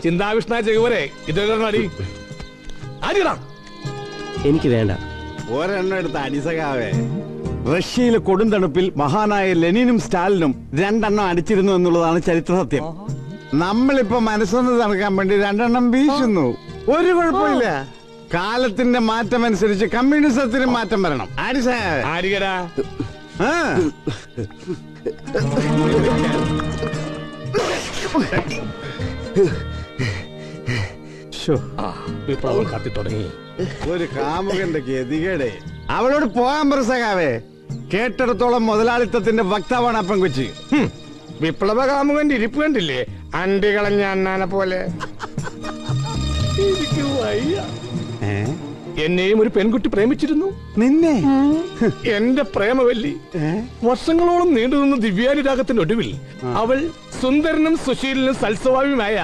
ചിന്താവിഷ്ണ ചെയ്യുവരെ ഇതൊരു അടി അടിടാ. എനിക്ക് വേണ്ട. ഒരെണ്ണം എടുത്ത അടിസകാവേ. റഷ്യയിലെ കൊടുന്തണുപ്പിൽ മഹാനായ ലെനിനും സ്റ്റാലിനും 2 എണ്ണം അടിച്ചിരുന്നു എന്നുള്ളതാണ് ചരിത്ര സത്യം. നമ്മളിപ്പോ മനസ്സൊന്ന് തണുക്കാൻ വേണ്ടി 2 എണ്ണം വീശുന്നു. ഒരു കുഴപ്പമില്ല. കാലത്തിന്റെ മാറ്റം അനുസരിച്ച് കമ്മ്യൂണിസത്തിന് മാറ്റം വരണം. ആരികടാ വിപ്ലവം കത്തി തുടങ്ങി. ഒരു കാമുകന്റെ ഗതികേടെ. അവളോട് പോകാൻ പ്രസകാവേ. കേട്ടിടത്തോളം മുതലാളിത്തത്തിന്റെ വക്താവാണ് ആ പെൺകൊച്ചി. വിപ്ലവ കാമുകന്റെ ഇരിപ്പ് കണ്ടില്ലേ? അണ്ടി കളഞ്ഞ അണ്ണാനെ പോലെ. എനിക്ക് വയ്യ. എന്നെയും ഒരു പെൺകുട്ടി പ്രേമിച്ചിരുന്നു. നിന്നെ? എന്റെ പ്രേമവല്ലി വർഷങ്ങളോളം നീണ്ടുനിന്ന ദിവ്യാനുരാഗത്തിന്റെ ഒടുവിൽ അവൾ സുന്ദരനും സുശീലനും സൽസ്വഭാവിയുമായ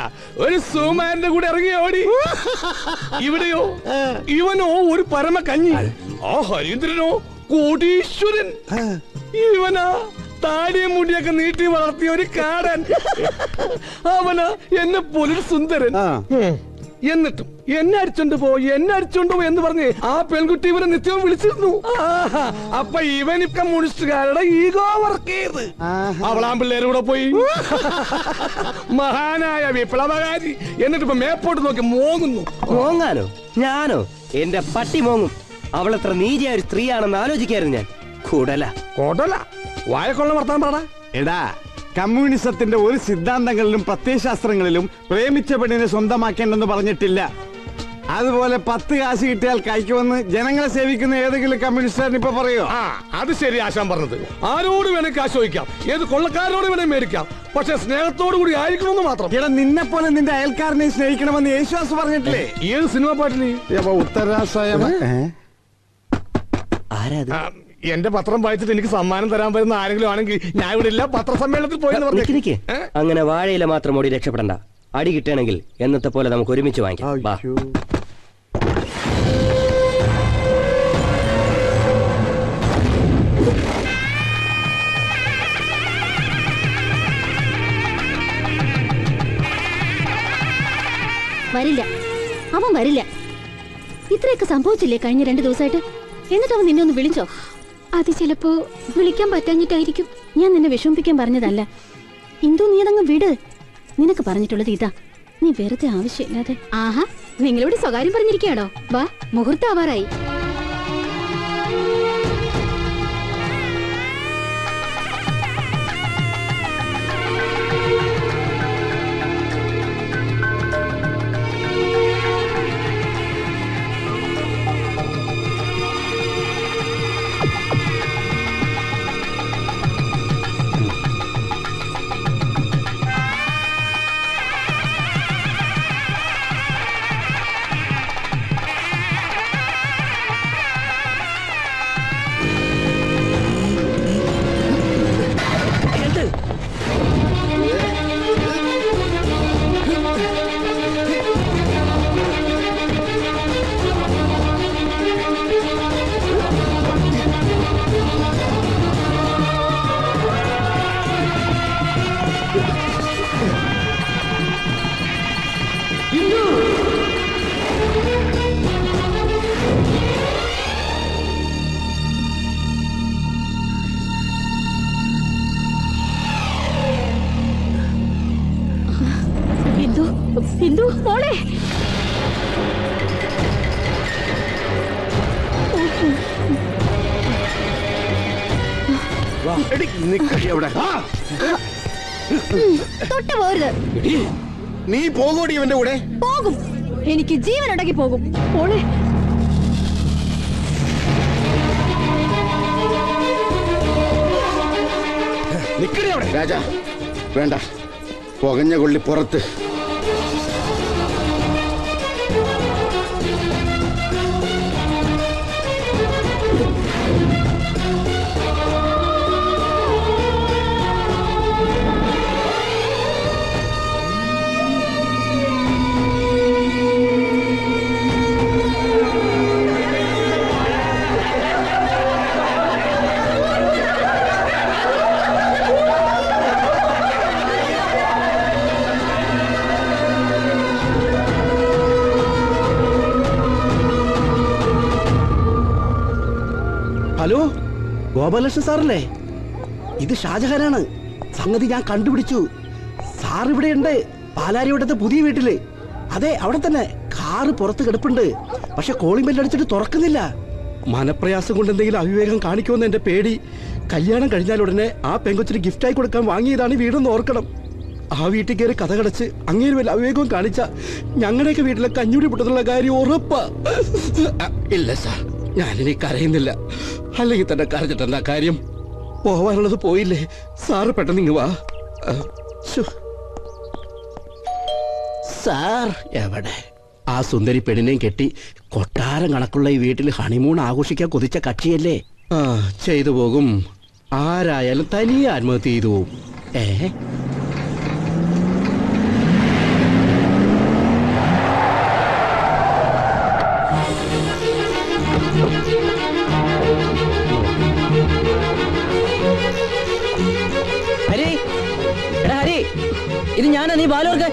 ഒരു സുമാരന്റെ കൂടെ ഇറങ്ങി ഓടി. ഇവിടെയോ ഇവനോ ഒരു പരമ കഞ്ഞി, ആ ഹരീന്ദ്രനോ കോടീശ്വരൻ. ഇവനാ താടിയും മുടിയൊക്കെ നീട്ടി വളർത്തിയ ഒരു കാടൻ. അവനാ എന്നെ പോലൊരു സുന്ദരൻ. എന്നിട്ടും എന്നെ അടിച്ചോണ്ട് പോ എന്ന് പറഞ്ഞ് ആ പെൺകുട്ടി ഇവനെ നിത്യവും വിളിച്ചിരുന്നു. അപ്പൊ ഇവൻ കമ്മ്യൂണിസ്റ്റുകാരുടെ ഈഗോ വർക്ക് ചെയ്ത് അവളാം പിള്ളേരും കൂടെ പോയി. മഹാനായ വിപ്ലവകാരി. എന്നിട്ട് ഇപ്പൊ മേപ്പോട്ട് നോക്കി മോങ്ങുന്നു. മോങ്ങാനോ? ഞാനോ? എന്റെ പട്ടി മോങ്ങും. അവളെത്ര നീചയായ ഒരു സ്ത്രീയാണെന്ന് ആലോചിക്കായിരുന്നു ഞാൻ. കോടല വായക്കൊള്ള വർത്താൻ പാടാ. എടാ, കമ്മ്യൂണിസത്തിന്റെ ഒരു സിദ്ധാന്തങ്ങളിലും പ്രത്യയശാസ്ത്രങ്ങളിലും പ്രേമിച്ച പെണ്ണിനെ സ്വന്തമാക്കേണ്ടെന്ന് പറഞ്ഞിട്ടില്ല. അതുപോലെ 10 കാശ് കിട്ടിയാൽ കൈക്കുവന്ന് ജനങ്ങളെ സേവിക്കുന്ന ഏതെങ്കിലും കമ്മ്യൂണിസ്റ്റുകാരൻ ഇപ്പൊ പറയോ? അത് ശരി ആശാൻ പറഞ്ഞത്. ആരോട് വേണേ കാശ് ചോദിക്കാം, ഏത് കൊള്ളക്കാരോട് വേണേ മേടിക്കാം, പക്ഷെ സ്നേഹത്തോടു കൂടി ആയിരിക്കണമെന്ന് മാത്രം. എടാ, നിന്നെ പോലെ നിന്റെ അയൽക്കാരനെ സ്നേഹിക്കണമെന്ന് യേശുദാസ് പറഞ്ഞിട്ടില്ലേ? ഏത് സിനിമ പാട്ടില്? എന്റെ പത്രം വായിച്ചിട്ട് എനിക്ക് സമ്മാനം തരാൻ വരുന്ന ആരെങ്കിലും ആണെങ്കിൽ ഞാൻ ഇവിടെ ഇല്ല, പത്രസമ്മേളനത്തിൽ പോയെന്ന് പറഞ്ഞു. അങ്ങനെ വാഴയില മാത്രം ഓടി രക്ഷപ്പെടണ്ട. അടി കിട്ടുകയാണെങ്കിൽ എന്നത്തെ പോലെ നമുക്ക് ഒരുമിച്ച് വാങ്ങിക്കാം. വരില്ല, അവൻ വരില്ല. ഇത്രയൊക്കെ സംഭവിച്ചില്ലേ കഴിഞ്ഞ 2 ദിവസമായിട്ട്? എന്നിട്ട് അവൻ നിന്നെ ഒന്ന് വിളിച്ചോ? അത് ചിലപ്പോ വിളിക്കാൻ പറ്റാഞ്ഞിട്ടായിരിക്കും. ഞാൻ നിന്നെ വിഷമിപ്പിക്കാൻ പറഞ്ഞതല്ല ഇന്ദു, നീ അതങ്ങ് വിട്. നിനക്ക് പറഞ്ഞിട്ടുള്ളത് ഇതാ, നീ വെറുതെ ആവശ്യമില്ലാതെ. ആഹാ, നിങ്ങളോട് സ്വകാര്യം പറഞ്ഞിരിക്കുകയാണോ? വാ, മുഹൂർത്തം ആവാറായി. ഇന്ദു മോളെ, തൊട്ട് പോരുത്. നീ പോകൂടി ഇവന്റെ കൂടെ. പോകും, എനിക്ക് ജീവൻ ഉണ്ടെങ്കിൽ പോകും. മോളെ, രാജാ വേണ്ട, പുകഞ്ഞ കൊള്ളി പുറത്ത്. ഗോപാലകൃഷ്ണൻ സാറല്ലേ? ഇത് ഷാജഹാനാണ്. സംഗതി ഞാൻ കണ്ടുപിടിച്ചു. സാർ ഇവിടെയുണ്ട്, പാലാരിവട്ടത്തെ പുതിയ വീട്ടില്. അതെ, അവിടെ തന്നെ. കാറ് പുറത്ത് കിടപ്പുണ്ട്. പക്ഷെ കോളിംഗ് ബെല്ല് അടിച്ചിട്ട് തുറക്കുന്നില്ല. മനപ്രയാസം കൊണ്ട് എന്തെങ്കിലും അവിവേകം കാണിക്കുമെന്ന് എന്റെ പേടി. കല്യാണം കഴിഞ്ഞാൽ ഉടനെ ആ പെങ്കൊച്ചിന് ഗിഫ്റ്റായി കൊടുക്കാൻ വാങ്ങിയതാണ് വീടെന്ന് ഓർക്കണം. ആ വീട്ടിൽ കയറി കഥ കടച്ച് അങ്ങേര് വല്ല അവിവേകവും കാണിച്ച ഞങ്ങളുടെയൊക്കെ വീട്ടിലെ കഞ്ഞൂടി പൊട്ടുന്നുള്ള കാര്യം ഉറപ്പാ. ഇല്ല സാർ, ഞാനിനി കരയുന്നില്ല. അല്ലെങ്കിൽ തന്നെ കരഞ്ഞിട്ടെന്താ കാര്യം? പോവാനുള്ളത് പോയില്ലേ. സാറ് പെട്ടെന്ന് ഇങ്ങ് വാ. സാർ എവിടെ? ആ സുന്ദരി പെണ്ണിനെയും കെട്ടി കൊട്ടാരം കണക്കുള്ള ഈ വീട്ടിൽ ഹണിമൂൺ ആഘോഷിക്കാൻ കൊതിച്ച കക്ഷിയല്ലേ? ചെയ്തു പോകും. ആരായാലും തനിയെ ആത്മഹത്യ ചെയ്തു പോകും. ഹരി, എടാ ഹരി, ഇത് ഞാനാ. നീ ബാലോർക്ക്.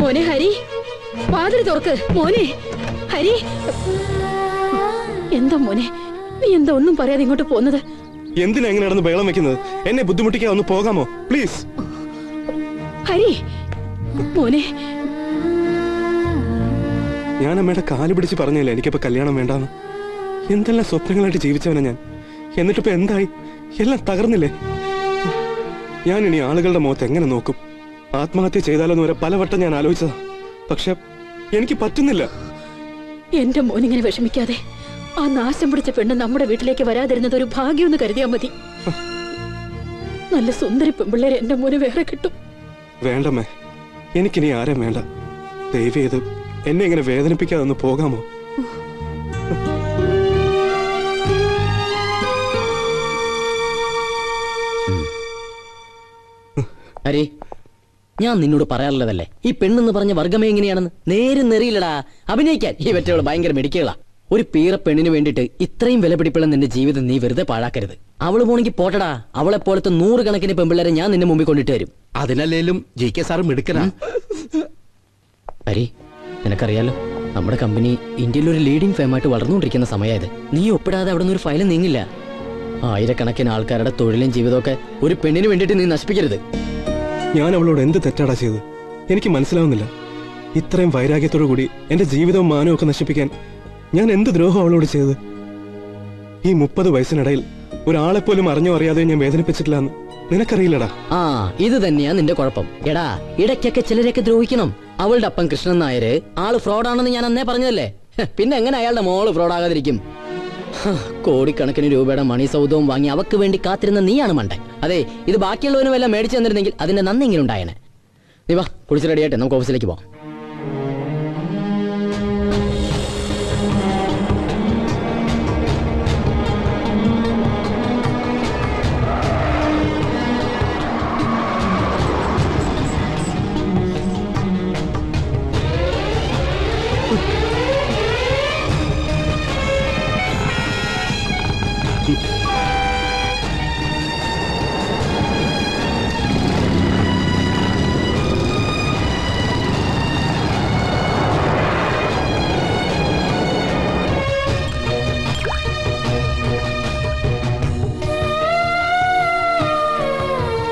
മോനെ ഹരി, വാതിൽ തുറക്ക് മോനെ. ഹരി, എന്താ മോനെ നീ എന്താ ഒന്നും പറയാതെ ഇങ്ങോട്ട് പോന്നത്? എന്തിനാ എങ്ങനെ നടന്ന് ബഹളം വെക്കുന്നത്? എന്നെ ബുദ്ധിമുട്ടിക്കാ, ഒന്ന് പോകാമോ പ്ലീസ്? ഹരി മോനെ, ഞാൻ അമ്മയുടെ കാല് പിടിച്ച് പറഞ്ഞില്ലേ എനിക്കിപ്പോ കല്യാണം വേണ്ടാന്ന്. എന്തെല്ലാം സ്വപ്നങ്ങളായിട്ട് ജീവിച്ചവനാ ഞാൻ. എന്നിട്ടിപ്പോ എന്തായി? എല്ലാം തകർന്നില്ലേ? ഞാൻ ഇനി ആളുകളുടെ മുഖത്ത് എങ്ങനെ നോക്കും? ആത്മഹത്യ ചെയ്താലോന്ന് വരെ പലവട്ടം ഞാൻ ആലോചിച്ചതാ. പക്ഷെ എനിക്ക് പറ്റുന്നില്ല. എന്റെ മോനിങ്ങനെ വിഷമിക്കാതെ. ആ നാശം പിടിച്ച പെണ്ണ് നമ്മുടെ വീട്ടിലേക്ക് വരാതിരുന്നത് ഒരു ഭാഗ്യമെന്ന് കരുതിയാ മതി. നല്ല സുന്ദരി പെൺപിള്ളേരെ എന്റെ മോന് വേറെ കിട്ടും. വേണ്ടമ്മേ, എനിക്കിനി ആരെയും വേണ്ട. ദയവ് ചെയ്ത് എന്നെ ഇങ്ങനെ വേദനിപ്പിക്കാതെ ഒന്ന് പോകാമോ? ഹരി, ഞാൻ നിന്നോട് പറയാറുള്ളതല്ലേ, ഈ പെണ്ണെന്ന് പറഞ്ഞ വർഗമേ എങ്ങനെയാണെന്ന്. നേരും നെറിയില്ലടാ. അഭിനയിക്കാൻ ഈ വെറ്റകൾ ഭയങ്കര മെഡിക്കുകളാ. ഒരു പീറ പെണ്ണിന് വേണ്ടിയിട്ട് ഇത്രയും വില പിടിപ്പുള്ള നിന്റെ ജീവിതം നീ വെറുതെ പാഴാക്കരുത്. അവള് പോണെങ്കിൽ പോട്ടടാ. അവളെ പോലത്തെ 100 കണക്കിന് പെൺപിള്ളേരെ ഞാൻ നിന്റെ മുമ്പിൽ കൊണ്ടിട്ട് വരും. അതിനല്ലേലും JK സാറ് മിടുക്കനാ. ഹരി, നിനക്കറിയാലോ, നമ്മുടെ കമ്പനി ഇന്ത്യയിൽ ഒരു ലീഡിംഗ് ഫേമായിട്ട് വളർന്നുകൊണ്ടിരിക്കുന്ന സമയമായത്. നീ ഒപ്പിടാതെ അവിടെ നിന്ന് ഒരു ഫയലും നീങ്ങില്ല. ആയിരക്കണക്കിന് ആൾക്കാരുടെ തൊഴിലും ജീവിതമൊക്കെ ഒരു പെണ്ണിന് വേണ്ടിയിട്ട് നീ നശിപ്പിക്കരുത്. ഞാൻ അവളോട് എന്ത് തെറ്റാടാ ചെയ്തത്? എനിക്ക് മനസ്സിലാവുന്നില്ല. ഇത്രയും വൈരാഗ്യത്തോടു കൂടി എന്റെ ജീവിതവും മാനവും ഒക്കെ നശിപ്പിക്കാൻ ഞാൻ എന്ത് ദ്രോഹം അവളോട് ചെയ്തത്? ഈ 30 വയസ്സിനിടയിൽ ഒരാളെപ്പോലും അറിഞ്ഞോ അറിയാതെ ഞാൻ വേദനിപ്പിച്ചിട്ടില്ല എന്ന് നിനക്കറിയില്ലടാ. ഇത് തന്നെയാ നിന്റെ കുഴപ്പം. എടാ, ഇടയ്ക്കൊക്കെ ചിലരെയൊക്കെ ദ്രോഹിക്കണം. അവളുടെ അപ്പം കൃഷ്ണൻ നായര് ആള് ഫ്രോഡാണെന്ന് ഞാൻ അന്നേ പറഞ്ഞതല്ലേ. പിന്നെ എങ്ങനെ അയാളുടെ മോള് ഫ്രോഡാകാതിരിക്കും? കോടിക്കണക്കിന് രൂപയുടെ മണി സൗദവും വാങ്ങി അവക്ക് വേണ്ടി കാത്തിരുന്ന നീയാണ് മണ്ടൻ. അതെ, ഇത് ബാക്കിയുള്ളവനും എല്ലാം മേടിച്ചു തന്നിരുന്നെങ്കിൽ അതിന്റെ നന്ദിയെങ്കിലും ഉണ്ടായേനെ. നീ വാ, കുളിച്ച് റെഡിയായിട്ട് നമുക്ക് ഓഫീസിലേക്ക് പോവാം.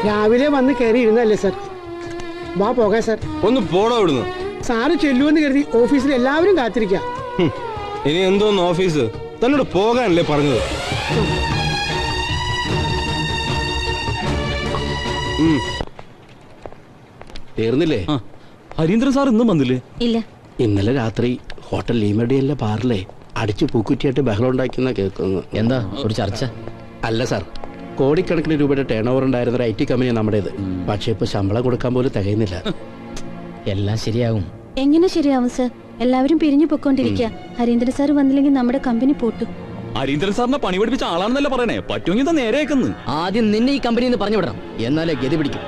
രാവിലെ വന്ന് കയറി ഇരുന്നല്ലേ സാർ? വാ പോകാം സാർ. ഒന്ന് പോടാ ഇവിടുന്ന്. സാറ് ചെല്ലുമെന്ന് കരുതി ഓഫീസിൽ എല്ലാവരും കാത്തിരിക്കാം. ഇനി എന്തോന്ന് ഓഫീസ്? തന്നോട് പോകാനല്ലേ പറഞ്ഞത്? തീർന്നില്ലേ? ഹരീന്ദ്രൻ സാർ ഇന്നും വന്നില്ലേ? ഇല്ല. ഇന്നലെ രാത്രി ഹോട്ടൽ ലീമഡിയല്ല ബാറിലെ അടിച്ചു പൂക്കുറ്റിയായിട്ട് ബഹളം ഉണ്ടാക്കുന്ന കേൾക്കുന്നു. എന്താ ഒരു ചർച്ച? അല്ല സാർ, കോടിക്കണക്കിന് രൂപയുടെ ടേൺ ഓവർ ഉണ്ടായിരുന്ന ഒരു IT കമ്പനിയാണ് നമ്മുടേത്. പക്ഷെ ഇപ്പൊ ശമ്പളം കൊടുക്കാൻ പോലും തികയുന്നില്ല. എല്ലാം ശരിയാവും. എങ്ങനെ ശരിയാവും സർ? എല്ലാവരും പിരിഞ്ഞു പൊക്കോണ്ടിരിക്കുക. ഹരീന്ദ്രൻ സാർ വന്നില്ലെങ്കിൽ നമ്മുടെ കമ്പനി പോട്ടു. ഹരീന്ദ്രൻ സാറിനെ പണി പഠിപ്പിച്ച ആളാണെന്നല്ല പറയണേ. പറ്റുമെങ്കിൽ നേരെയാക്കുന്നു. ആദ്യം നിന്നെ ഈ കമ്പനിയിൽ നിന്ന് പറഞ്ഞു വിടണം, എന്നാലേ ഗതി പിടിക്കും.